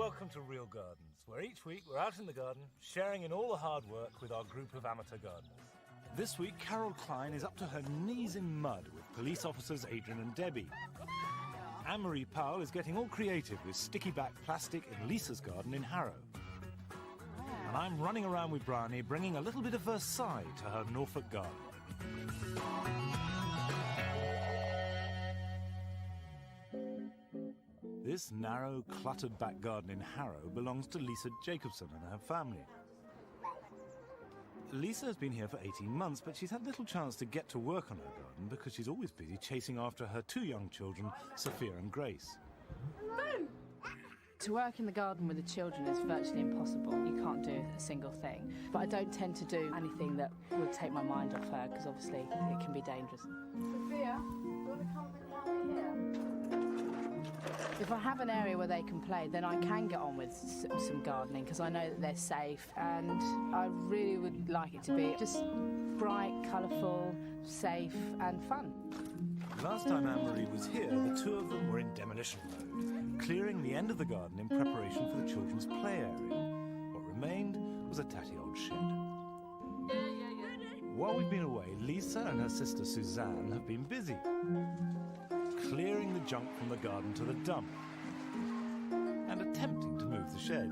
welcome to Real Gardens, where each week we're out in the garden, sharing in all the hard work with our group of amateur gardeners. This week, Carol Klein is up to her knees in mud with police officers Adrian and Debbie. Anne-Marie Powell is getting all creative with sticky-back plastic in Lisa's garden in Harrow. And I'm running around with Bryony, bringing a little bit of Versailles to her Norfolk garden. This narrow, cluttered back garden in Harrow belongs to Lisa Jacobson and her family. Lisa has been here for 18 months, but she's had little chance to get to work on her garden because she's always busy chasing after her two young children, Sophia and Grace. To work in the garden with the children is virtually impossible. You can't do a single thing. But I don't tend to do anything that would take my mind off her, because obviously it can be dangerous. Sophia, you want to come down here? If I have an area where they can play, then I can get on with some gardening, because I know that they're safe, and I really would like it to be just bright, colourful, safe and fun. Last time Anne-Marie was here, the two of them were in demolition mode, clearing the end of the garden in preparation for the children's play area. What remained was a tatty old shed. While we've been away, Lisa and her sister Suzanne have been busy, clearing the junk from the garden to the dump and attempting to move the shed.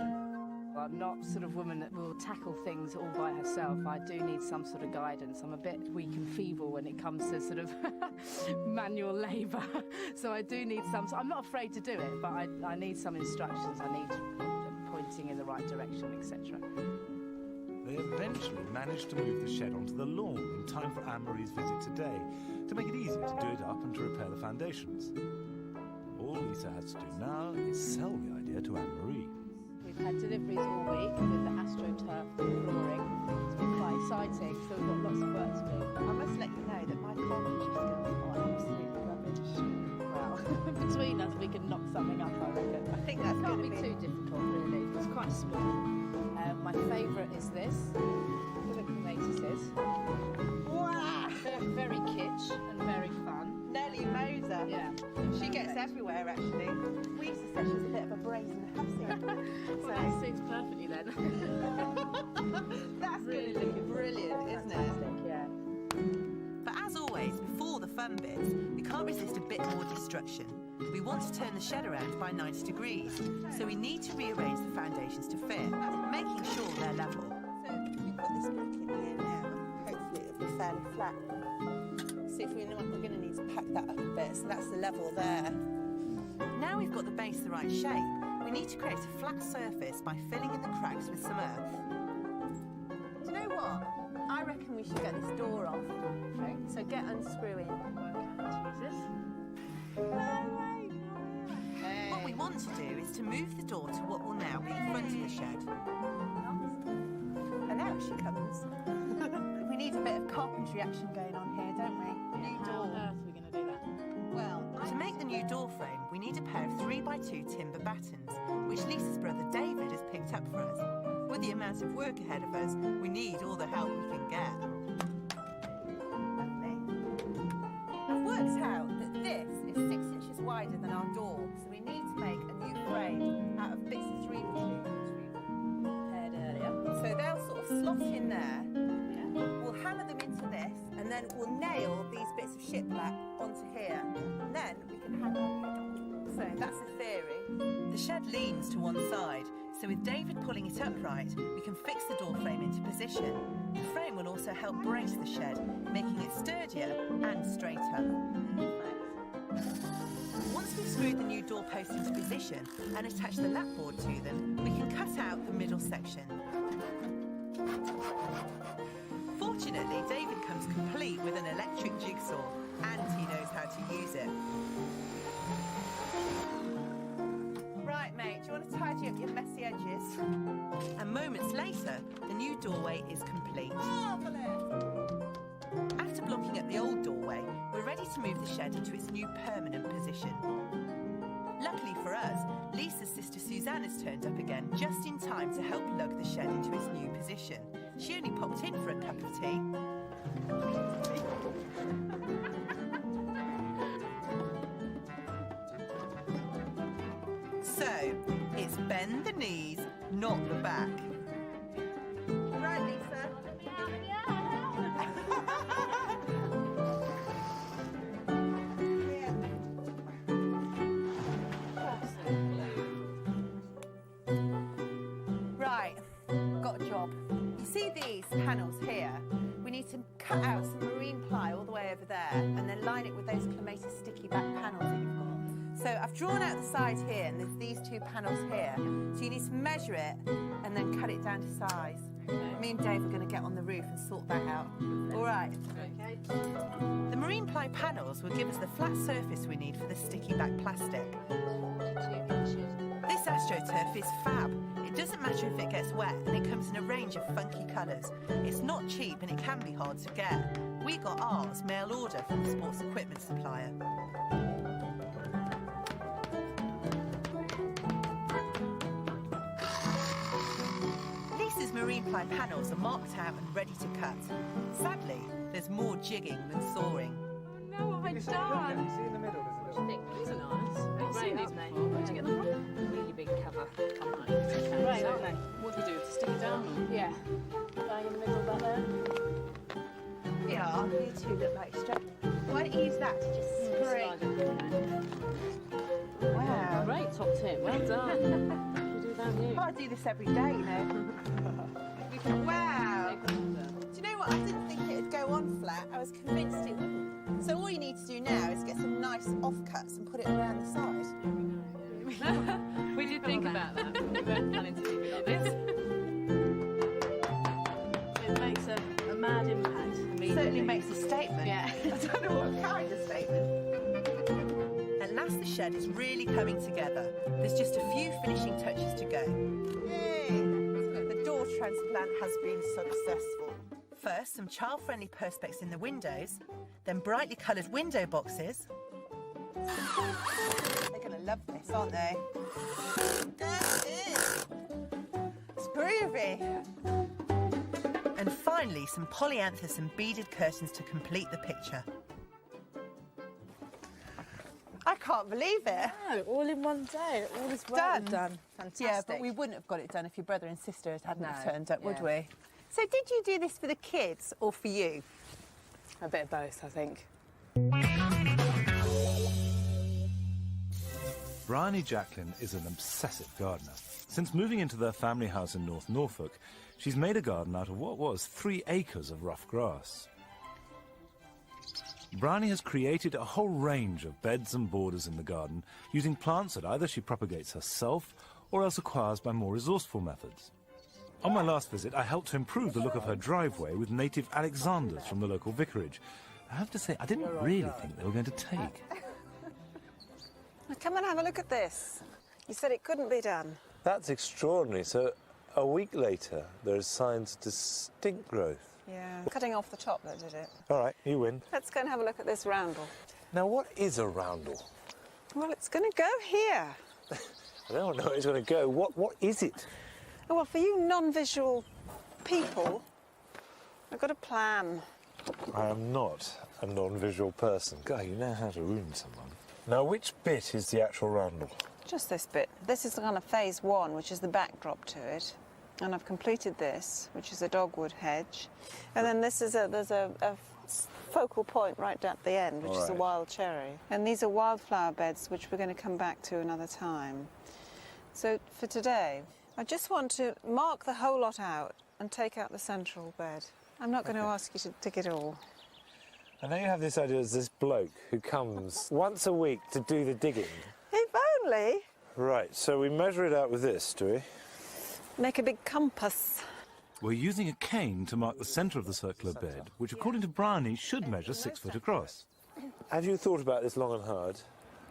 I'm not sort of woman that will tackle things all by herself. I do need some sort of guidance. I'm a bit weak and feeble when it comes to sort of manual labour. So I do need some... I'm not afraid to do it, but I need some instructions. I need pointing in the right direction, etc. They eventually managed to move the shed onto the lawn in time for Anne-Marie's visit today, to make it easier to do it up and to repair the foundations. All Lisa has to do now is sell the idea to Anne-Marie. We've had deliveries all week with the AstroTurf flooring. It's been quite exciting, so we've got lots of work to do. I must let you know that my carpentry skills are absolutely rubbish. Well, between us we can knock something up, I reckon. I think that's It going can't to be too difficult, really. It's quite small. My favourite is this. Look at the notices. Wow! Very kitsch and very fun. Nellie Moser. Yeah. She gets everywhere, actually. We used to say she's a bit of a brazen hussy. So that suits perfectly then. That's Really going to be brilliant, isn't it? fantastic, yeah. But as always, before the fun bits, we can't resist a bit more destruction. We want to turn the shed around by 90 degrees, so we need to rearrange the foundations to fit, making sure they're level. So we've got this brick in here now. Hopefully it'll be fairly flat. See if we're going to need to pack that up a bit, so that's the level there. Now we've got the base the right shape, we need to create a flat surface by filling in the cracks with some earth. Do you know what? I reckon we should get this door off. Okay. So get unscrewing. Jesus. What we want to do is to move the door to what will now be the front of the shed. And out she comes. We need a bit of carpentry action going on here, don't we? New How on door. earth are we going to do that? Well, To make the new door frame, we need a pair of 3x2 timber battens, which Lisa's brother David has picked up for us. With the amount of work ahead of us, we need all the help we can get. I've worked out that this is 6 inches wider than our door, so we need to make a new frame out of bits of 3x2 which we prepared earlier. So they'll sort of slot in there. We'll hammer them into this, and then we'll nail these bits of shiplap onto here. And then we can hang our new door. So that's the theory. The shed leans to one side, so with David pulling it upright, we can fix the door frame into position. The frame will also help brace the shed, making it sturdier and straighter. Once we've screwed the new door posts into position and attached the lap board to them, we can cut out the middle section. Fortunately, David comes complete with an electric jigsaw, and he knows how to use it. Right, mate, do you want to tidy up your messy edges? And moments later, the new doorway is complete. Marvellous! After blocking up the old doorway, we're ready to move the shed into its new permanent position. Luckily for us, Lisa's sister Suzanne has turned up again just in time to help lug the shed into its new position. She only popped in for a cup of tea. So, It's bend the knees, not the back. Right, Lisa. Right, got a job. You see these panels here? We need to cut out some marine ply all the way over there and then line it with those clematis sticky back panels that you've got. So I've drawn out the side here and there's these two panels here. So you need to measure it and then cut it down to size. Okay. Me and Dave are going to get on the roof and sort that out. All right. Okay. The marine ply panels will give us the flat surface we need for the sticky back plastic. 42 inches. This AstroTurf is fab. It doesn't matter if it gets wet and it comes in a range of funky colours. It's not cheap and it can be hard to get. We got ours mail order from the sports equipment supplier. Lisa's marine ply panels are marked out and ready to cut. Sadly, there's more jigging than sawing. No, what have I done? See in the middle, there's a little... I think these are nice. I've seen these before. Where'd you get them from? Really big cover company. Right, aren't they? What do you do, to stick it down? Yeah. Bang in the middle of that there. Yeah, you two look like why don't you use that to just spray? Wow. Great top tip. Well done. We do that new. I do this every day, you know. Wow. Do you know what? I didn't think it'd go on flat. I was convinced it wouldn't. So all you need to do now is get some nice offcuts and put it around the side. We did think about that. We weren't planning to leave it like this. It makes a mad impact. Certainly makes a statement. Yeah. I don't know what kind of statement. At last the shed is really coming together. There's just a few finishing touches to go. Yay! The door transplant has been successful. First, some child-friendly perspex in the windows, then brightly coloured window boxes. They're going to love this, aren't they? That's it! It's groovy. And finally, some polyanthus and beaded curtains to complete the picture. I can't believe it. No, all in one day. All this work done. Fantastic. Yeah, but we wouldn't have got it done if your brother and sisters hadn't have turned up, would yeah. we? So did you do this for the kids or for you? A bit of both, I think. Bryony Jacqueline is an obsessive gardener. Since moving into their family house in North Norfolk, she's made a garden out of what was 3 acres of rough grass. Bryony has created a whole range of beds and borders in the garden using plants that either she propagates herself or else acquires by more resourceful methods. On my last visit, I helped to improve the look of her driveway with native Alexanders from the local vicarage. I have to say, I didn't really think they were going to take. Come and have a look at this. You said it couldn't be done. That's extraordinary. So a week later, there are signs of distinct growth. Yeah. Cutting off the top that did it. All right, you win. Let's go and have a look at this roundel. Now, what is a roundel? Well, it's going to go here. I don't know where it's going to go. What is it? Oh, well, for you non-visual people, I've got a plan. I am not a non-visual person. God, you know how to ruin someone. Now, which bit is the actual roundel? Just this bit. This is kind of phase 1, which is the backdrop to it. And I've completed this, which is a dogwood hedge. And then this is there's a focal point right at the end, which is a wild cherry. And these are wildflower beds, which we're going to come back to another time. So for today, I just want to mark the whole lot out and take out the central bed. I'm not going to ask you to dig it all. I know you have this idea as this bloke who comes once a week to do the digging. If only. Right, so we measure it out with this, do we? Make a big compass. We're using a cane to mark the centre of the circular bed, which, according to Bryony, should measure 6 foot across. Have you thought about this long and hard?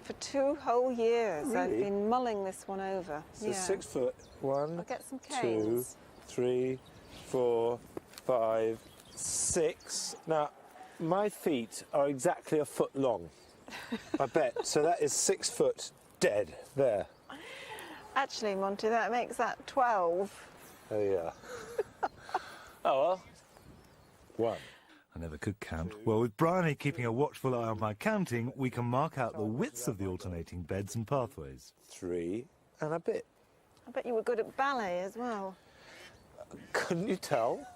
For 2 whole years, Really? I've been mulling this one over. So 6 foot. 1, I'll get some 2, canes. 3, 4, 5, 6. Now, my feet are exactly a foot long, I bet. So that is 6 foot dead there. Actually, Monty, that makes that 12. Oh, yeah. Oh, well. 1. I never could count. Well, with Bryony keeping a watchful eye on my counting, we can mark out the widths of the alternating beds and pathways. 3 and a bit. I bet you were good at ballet as well. Couldn't you tell?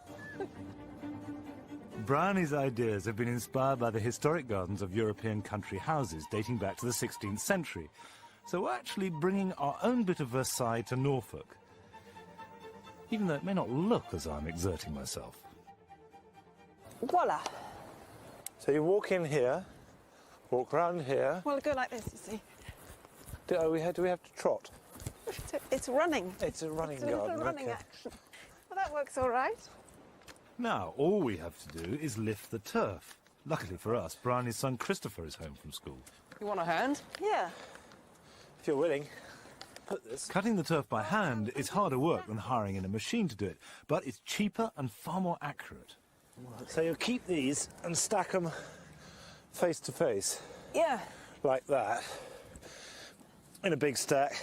Brownie's ideas have been inspired by the historic gardens of European country houses dating back to the 16th century. So we're actually bringing our own bit of Versailles to Norfolk, even though it may not look as I'm exerting myself. Voila. So you walk in here, walk round here. Well, go like this, you see. Do we have to trot? It's running. It's a running It's a garden. little running okay. action. Well, that works all right. Now, all we have to do is lift the turf. Luckily for us, Brownie's son Christopher is home from school. You want a hand? Yeah. If you're willing, put this. Cutting the turf by hand is harder work than hiring in a machine to do it, but it's cheaper and far more accurate. So you'll keep these and stack them face to face, Yeah. like that, in a big stack.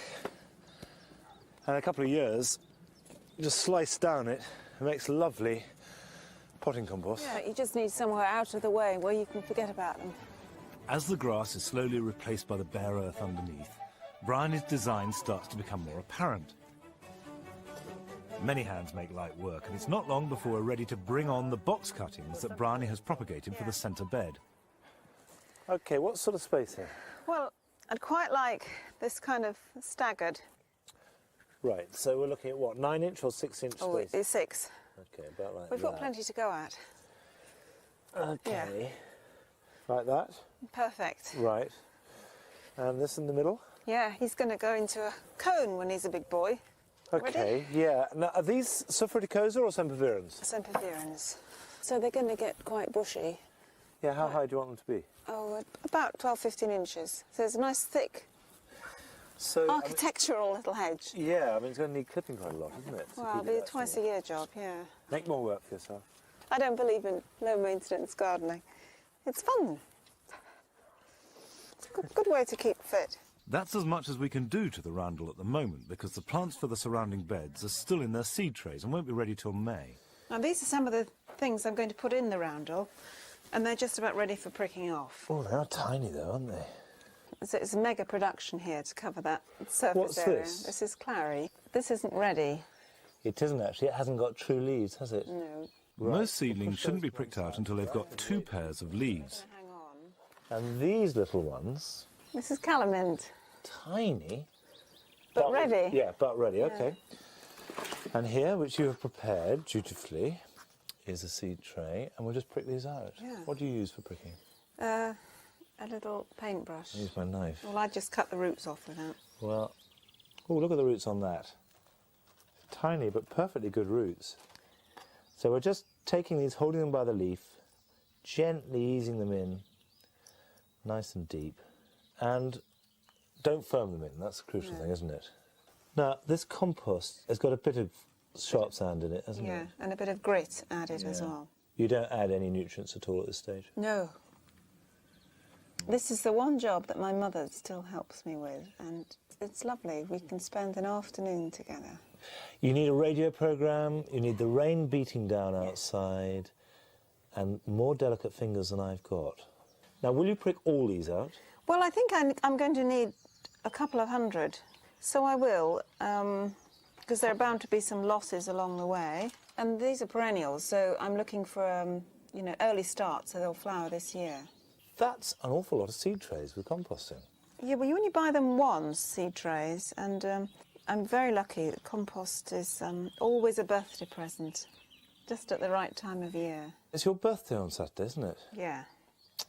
And in a couple of years, you just slice down it. It makes lovely potting compost. Yeah, you just need somewhere out of the way where you can forget about them. As the grass is slowly replaced by the bare earth underneath, Brownie's design starts to become more apparent. Many hands make light work, and it's not long before we're ready to bring on the box cuttings that Brownie has propagated for the centre bed. Okay, what sort of space here? Well, I'd quite like this kind of staggered. Right, so we're looking at what, 9-inch or 6-inch Oh, space? it's 6. Okay, about like We've that. got plenty to go at. Okay. Like that? Perfect. Right. And this in the middle? Yeah, he's going to go into a cone when he's a big boy. Okay, yeah. Now, are these Sophronicosa or Sempervirens? Sempervirens. So they're going to get quite bushy. Yeah, how high do you want them to be? Oh, about 12, 15 inches. So it's a nice, thick, So, architectural little hedge. yeah, I mean, it's going to need clipping quite a lot, isn't it? to Well, it'll keep it be a that twice a small? year job, yeah. Make more work for yourself. I don't believe in low-maintenance gardening. It's fun. It's a good way to keep fit. That's as much as we can do to the roundel at the moment, because the plants for the surrounding beds are still in their seed trays and won't be ready till May. Now, these are some of the things I'm going to put in the roundel, and they're just about ready for pricking off. Oh, they are tiny though, aren't they? So it's a mega production here to cover that surface What's area. this? This is clary. This isn't ready. It isn't actually. It hasn't got true leaves, has it? No. Most seedlings shouldn't be pricked out until they've got 2 pairs of leaves. Hang on. And these little ones, This is calamint, tiny. but ready. Yeah, but ready, okay. And here, which you have prepared dutifully, is a seed tray, and we'll just prick these out. Yeah. What do you use for pricking? A little paintbrush. I use my knife. Well, I just cut the roots off with that. Well, oh, look at the roots on that. Tiny, but perfectly good roots. So we're just taking these, holding them by the leaf, gently easing them in, nice and deep, and don't firm them in. That's the crucial thing, isn't it? Now, this compost has got a bit of sharp sand in it, hasn't Yeah, it? and a bit of grit added as Yeah. well. You don't add any nutrients at all at this stage? No. This is the one job that my mother still helps me with, and it's lovely. We can spend an afternoon together. You need a radio program, you need the rain beating down outside, and more delicate fingers than I've got. Now, will you prick all these out? Well, I think I'm going to need a couple of hundred, so I will, because there are bound to be some losses along the way. And these are perennials, so I'm looking for, you know, early start, so they'll flower this year. That's an awful lot of seed trays with composting. Yeah, well, you only buy them once, seed trays, and I'm very lucky that compost is always a birthday present, just at the right time of year. It's your birthday on Saturday, isn't it? Yeah.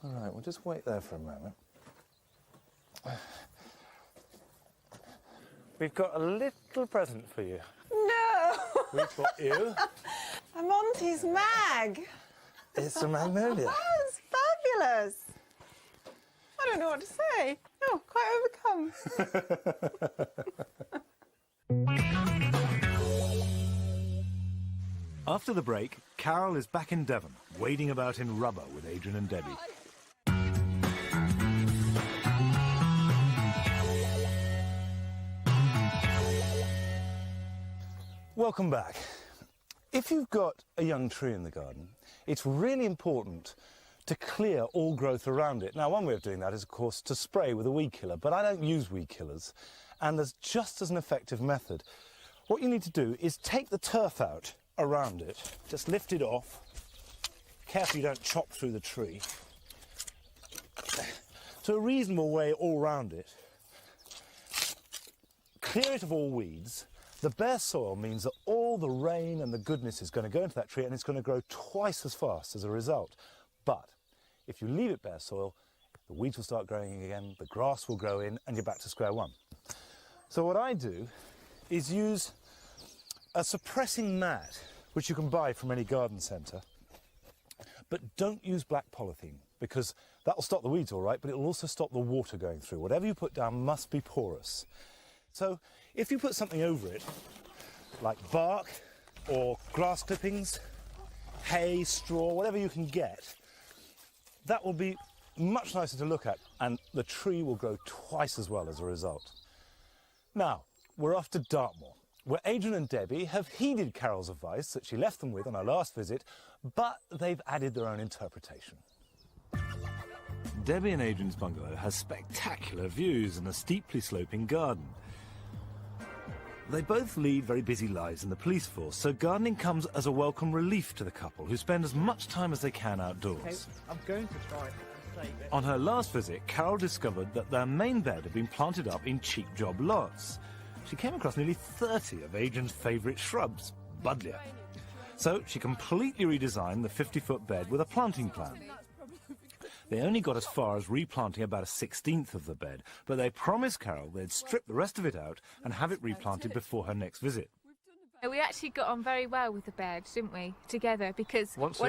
All right, we'll just wait there for a moment. We've got a little present for you. No! We've got you. A Monty's mag! It's a magnolia. Oh, it's fabulous! I don't know what to say. Oh, quite overcome. After the break, Carol is back in Devon, wading about in rubber with Adrian and Debbie. Welcome back. If you've got a young tree in the garden, it's really important to clear all growth around it. Now, one way of doing that is, of course, to spray with a weed killer, but I don't use weed killers. and there's just as an effective method. What you need to do is take the turf out around it, just lift it off, careful you don't chop through the tree, to a reasonable way all round it. Clear it of all weeds. The bare soil means that all the rain and the goodness is going to go into that tree and it's going to grow twice as fast as a result. But if you leave it bare soil, the weeds will start growing again, the grass will grow in, and you're back to square one. So what I do is use a suppressing mat, which you can buy from any garden centre, but don't use black polythene, because that will stop the weeds all right, but it will also stop the water going through. Whatever you put down must be porous. So if you put something over it, like bark or grass clippings, hay, straw, whatever you can get, that will be much nicer to look at, and the tree will grow twice as well as a result. Now, we're off to Dartmoor, where Adrian and Debbie have heeded Carol's advice that she left them with on her last visit, but they've added their own interpretation. Debbie and Adrian's bungalow has spectacular views and a steeply sloping garden. They both lead very busy lives in the police force, so gardening comes as a welcome relief to the couple, who spend as much time as they can outdoors. Okay, I'm going to try and save it. On her last visit, Carol discovered that their main bed had been planted up in cheap job lots. She came across nearly 30 of Adrian's favourite shrubs, buddleia. So she completely redesigned the 50-foot bed with a planting plan. They only got as far as replanting about a 16th of the bed, but they promised Carol they'd strip the rest of it out and have it replanted before her next visit. We actually got on very well with the bed, didn't we, together, because... Once we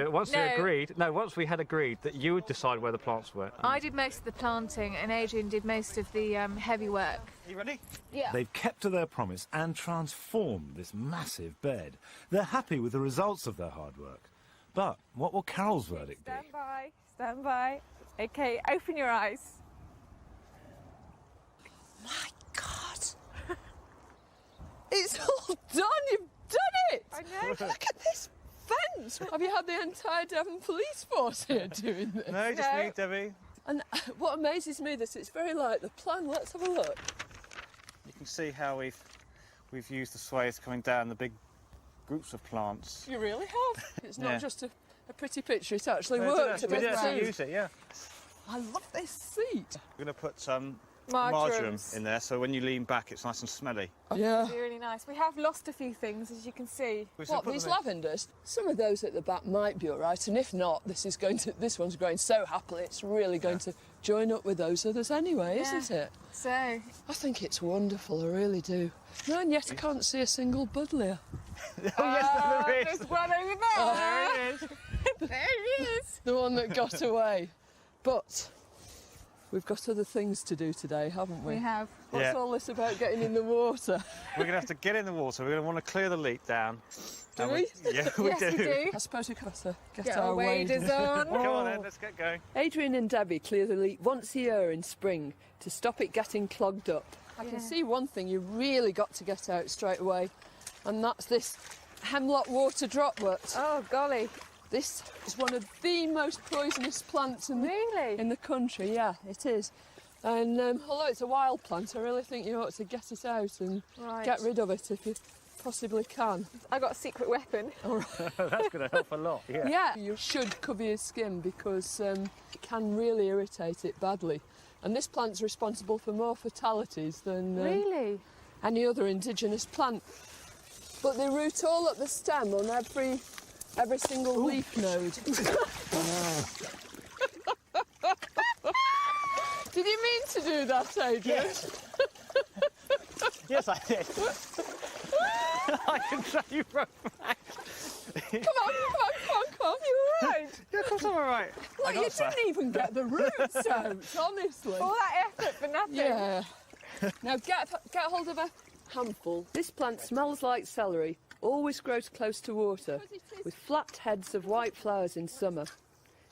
had agreed that you would decide where the plants were. I did most of the planting and Adrian did most of the heavy work. Are you ready? Yeah. They've kept to their promise and transformed this massive bed. They're happy with the results of their hard work. But what will Carol's verdict be? Stand by. Okay, open your eyes. My God. It's all done. You've done it. I know. Look at this fence. Have you had the entire Devon police force here doing this? No, just me, Debbie. And what amazes me is it's very like the plan. Let's have a look. You can see how we've used the sways coming down the big groups of plants. You really have. It's not Yeah. just a pretty picture. It's actually No, worked a we bit did actually too. use it, yeah. I love this seat. We're going to put some marjoram Marjorams. in there, so when you lean back, it's nice and smelly. Yeah. It's really nice. We have lost a few things, as you can see. We still What, put these them in. lavenders? Some of those at the back might be all right, and if not, this one's growing so happily, it's really going to join up with those others anyway, Yeah. isn't it? So, I think it's wonderful, I really do. No, and yet I can't see a single buddleia. Oh, yes, there is. there's one over there. There it is. There he is. The one that got away. But we've got other things to do today, haven't we? We have. What's Yeah. all this about getting in the water? We're going to have to get in the water. We're going to want to clear the leak down. Do And we? Yeah, we Yes, do. we do. I suppose we've got to get Get our our waders waders on. Come on then, let's get going. Adrian and Debbie clear the leak once a year in spring to stop it getting clogged up. I can see one thing you really got to get out straight away, and that's this hemlock water droplet. Oh, golly. This is one of the most poisonous plants in Really? the country. Yeah, it is. And although it's a wild plant, I really think you ought to get it out and Right. get rid of it if you possibly can. I got a secret weapon. That's going to help a lot, yeah. Yeah, you should cover your skin because it can really irritate it badly. And this plant's responsible for more fatalities than Really? any other indigenous plant. But they root all at the stem on every single leaf node. Did you mean to do that, Adrian? Yes. Yes, I did. I can show you from back. Come on. You all right? Yeah, of course I'm all right. Look, you didn't even get the roots out, honestly. All that effort for nothing. Yeah. Now get hold of a handful. This plant smells like celery, always grows close to water, with flat heads of white flowers in summer.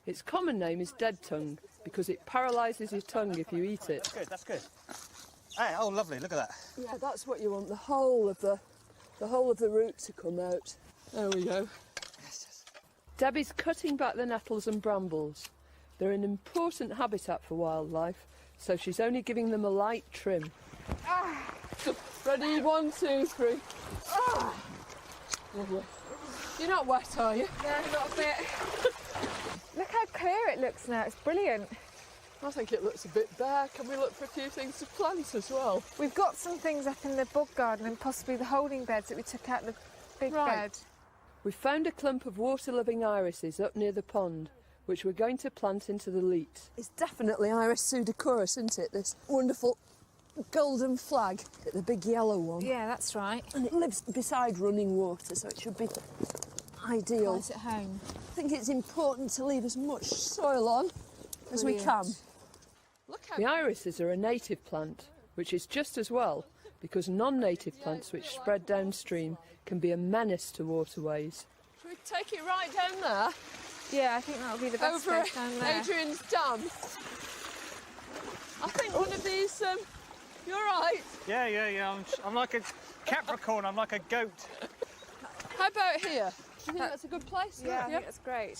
Its common name is dead tongue because it paralyses your tongue if you eat it. That's good. Hey, oh, lovely, look at that. Yeah, that's what you want, the whole of the root to come out. There we go. Debbie's cutting back the nettles and brambles. They're an important habitat for wildlife, so she's only giving them a light trim. Ready, 1, 2, 3. Ah! Lovely. You're not wet, are you? No, not a bit. Look how clear it looks now. It's brilliant. I think it looks a bit bare. Can we look for a few things to plant as well? We've got some things up in the bog garden and possibly the holding beds that we took out the big bed. We found a clump of water-loving irises up near the pond, which we're going to plant into the leat. It's definitely Iris pseudocurus, isn't it? This wonderful golden flag, the big yellow one. Yeah, that's right. And it lives beside running water, so it should be ideal. Right at home. I think it's important to leave as much soil on as we can. The irises are a native plant, which is just as well, because non-native plants which spread downstream can be a menace to waterways. Should we take it right down there? Yeah, I think that'll be the best Over place down there. Adrian's dam. I think one of these, you're right. Yeah. I'm like a Capricorn, I'm like a goat. How about here? Do you think that's a good place? Yeah, I think that's great.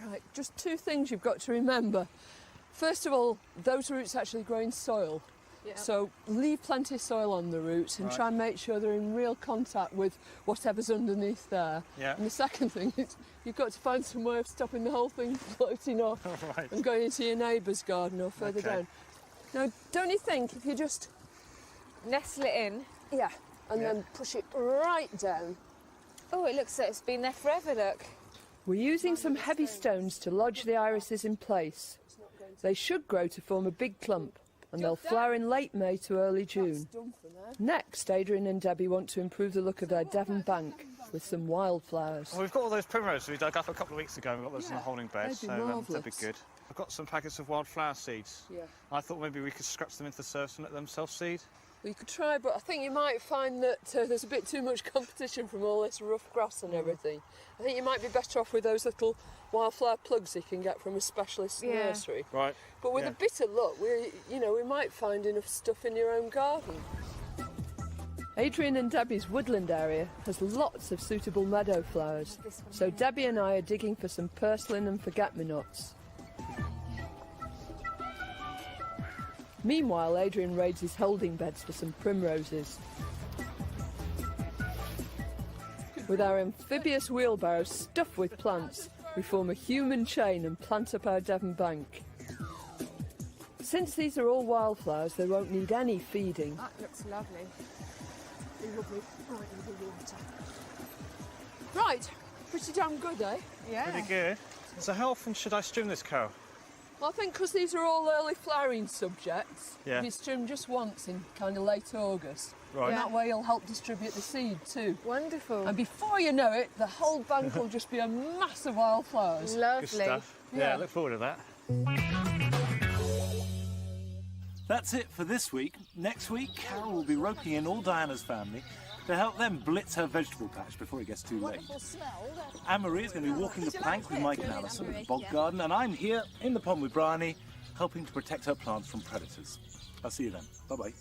Right, just 2 things you've got to remember. First of all, those roots actually grow in soil. Yeah. So leave plenty of soil on the roots and try and make sure they're in real contact with whatever's underneath there. Yeah. And the second thing is you've got to find some way of stopping the whole thing floating off and going into your neighbour's garden or further down. Now, don't you think if you just Nestle it in. Yeah, and then push it right down. Oh, it looks like it's been there forever, look. We're using some heavy stones to lodge the irises in place. They should grow to form a big clump, and they'll flower in late May to early June. Next, Adrian and Debbie want to improve the look of their Devon bank with some wildflowers. Well, we've got all those primroses we dug up a couple of weeks ago. We've got those in the holding bed, so they'll be good. I've got some packets of wildflower seeds. Yeah. I thought maybe we could scratch them into the surface and let them self-seed. Well, you could try, but I think you might find that there's a bit too much competition from all this rough grass and everything. I think you might be better off with those little wildflower plugs you can get from a specialist nursery. Right. But with a bit of luck, we might find enough stuff in your own garden. Adrian and Debbie's woodland area has lots of suitable meadow flowers, so Debbie and I are digging for some purslane and forget-me-nots. Meanwhile, Adrian raids his holding beds for some primroses. With our amphibious wheelbarrow stuffed with plants, we form a human chain and plant up our Devon bank. Since these are all wildflowers, they won't need any feeding. That looks lovely. Lovely, right in the water. Right, pretty damn good, eh? Yeah. Pretty good. So how often should I stream this cow? Well, I think because these are all early flowering subjects, you stream just once in kind of late August. Right. And that way you'll help distribute the seed too. Wonderful. And before you know it, the whole bank will just be a mass of wildflowers. Lovely. Good stuff. Yeah, I look forward to that. That's it for this week. Next week, Carol will be roping in all Diana's family to help them blitz her vegetable patch before it gets too late. Anne-Marie is going to be walking the plank with Mike and Alison in the bog garden, and I'm here in the pond with Bryony, helping to protect her plants from predators. I'll see you then. Bye-bye.